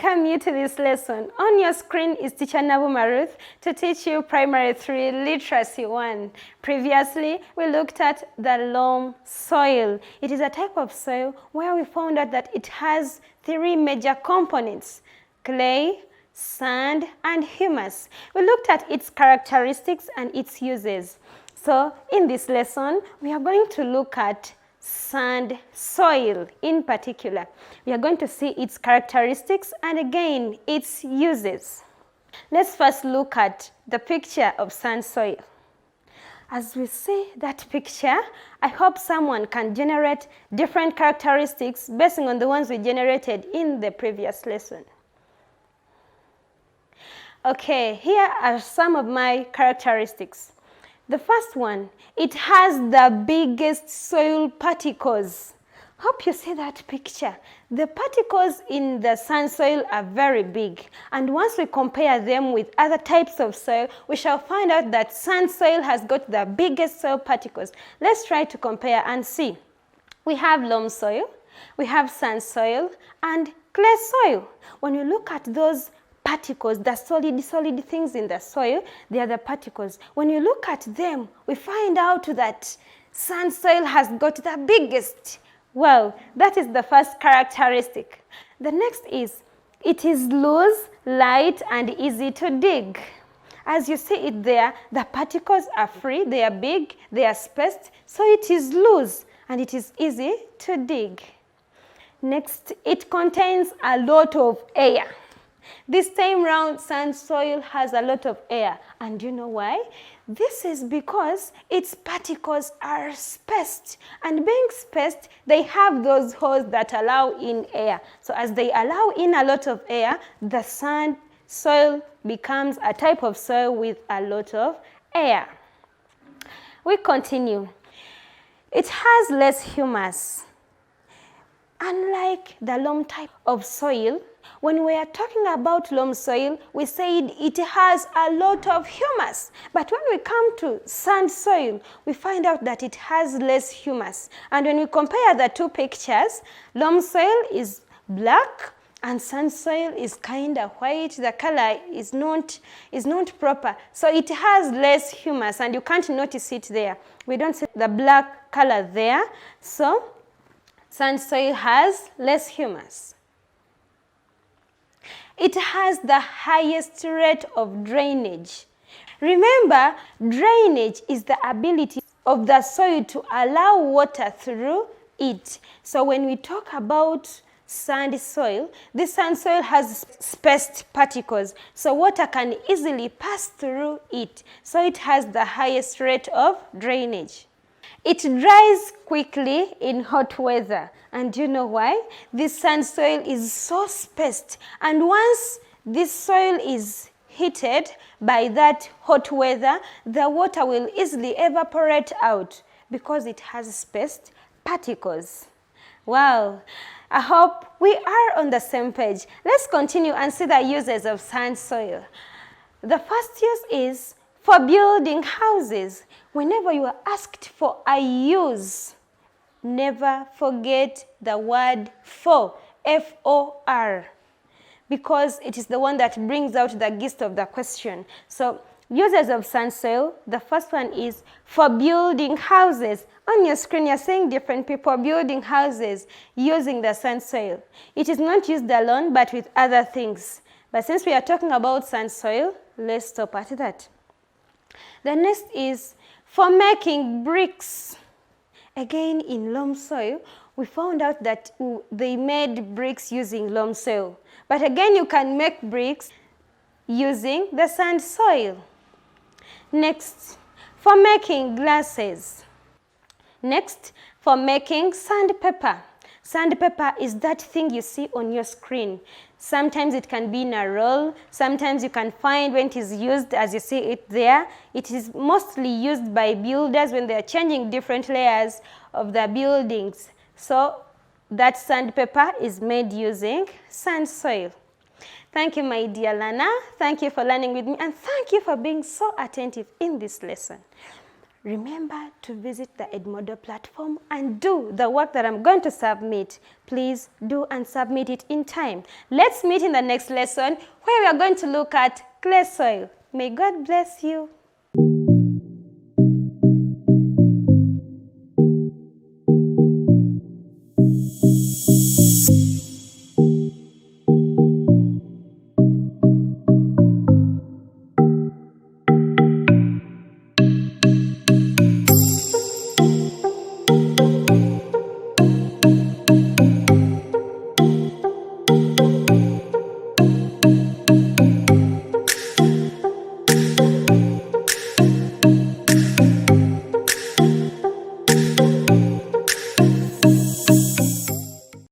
welcome you to this lesson. On your screen is teacher Ruth to teach you Primary 3 Literacy 1. Previously, we looked at the loam soil. It is a type of soil where we found out that it has 3 major components: clay, sand, and humus. We looked at its characteristics and its uses. So in this lesson, we are going to look at sand soil in particular. We are going to see its characteristics and again its uses. Let's first look at the picture of sand soil. As we see that picture, I hope someone can generate different characteristics based on the ones we generated in the previous lesson. Okay, here are some of my characteristics. The first one, it has the biggest soil particles. Hope you see that picture. The particles in the sand soil are very big, and once we compare them with other types of soil, we shall find out that sand soil has got the biggest soil particles. Let's try to compare and see. We have loam soil, we have sand soil, and clay soil. When you look at those particles, the solid things in the soil, they are the particles. When you look at them, we find out that sand soil has got the biggest. Well, that is the first characteristic. The next is, it is loose, light, and easy to dig. As you see it there, the particles are free, they are big, they are spaced, so it is loose and it is easy to dig. Next, it contains a lot of air. This time round, sand soil has a lot of air. And you know why? This is because its particles are spaced. And being spaced, they have those holes that allow in air. So as they allow in a lot of air, the sand soil becomes a type of soil with a lot of air. We continue. It has less humus. Unlike the loam type of soil, when we are talking about loam soil, we said it has a lot of humus. But when we come to sand soil, we find out that it has less humus. And when we compare the two pictures, loam soil is black and sand soil is kind of white. The color is not proper. So it has less humus and you can't notice it there. We don't see the black color there. So sand soil has less humus. It has the highest rate of drainage. Remember, drainage is the ability of the soil to allow water through it. So when we talk about sandy soil, this sand soil has spaced particles, so water can easily pass through it. So it has the highest rate of drainage. It dries quickly in hot weather. And you know why? This sand soil is so spaced. And once this soil is heated by that hot weather, the water will easily evaporate out because it has spaced particles. Wow! I hope we are on the same page. Let's continue and see the uses of sand soil. The first use is for building houses. Whenever you are asked for a use, never forget the word for, F-O-R, because it is the one that brings out the gist of the question. So, uses of sand soil, the first one is for building houses. On your screen, you're seeing different people building houses using the sand soil. It is not used alone, but with other things. But since we are talking about sand soil, let's stop at that. The next is for making bricks. Again, in loam soil, we found out that they made bricks using loam soil. But again, you can make bricks using the sand soil. Next, for making glasses. Next, for making sandpaper. Sandpaper is that thing you see on your screen. Sometimes it can be in a roll. Sometimes you can find when it is used as you see it there. It is mostly used by builders when they are changing different layers of the buildings. So that sandpaper is made using sand soil. Thank you, my dear learner. Thank you for learning with me, and thank you for being so attentive in this lesson. remember to visit the Edmodo platform and do the work that I'm going to submit. Please do and submit it in time. Let's meet in the next lesson where we are going to look at clay soil. May God bless you.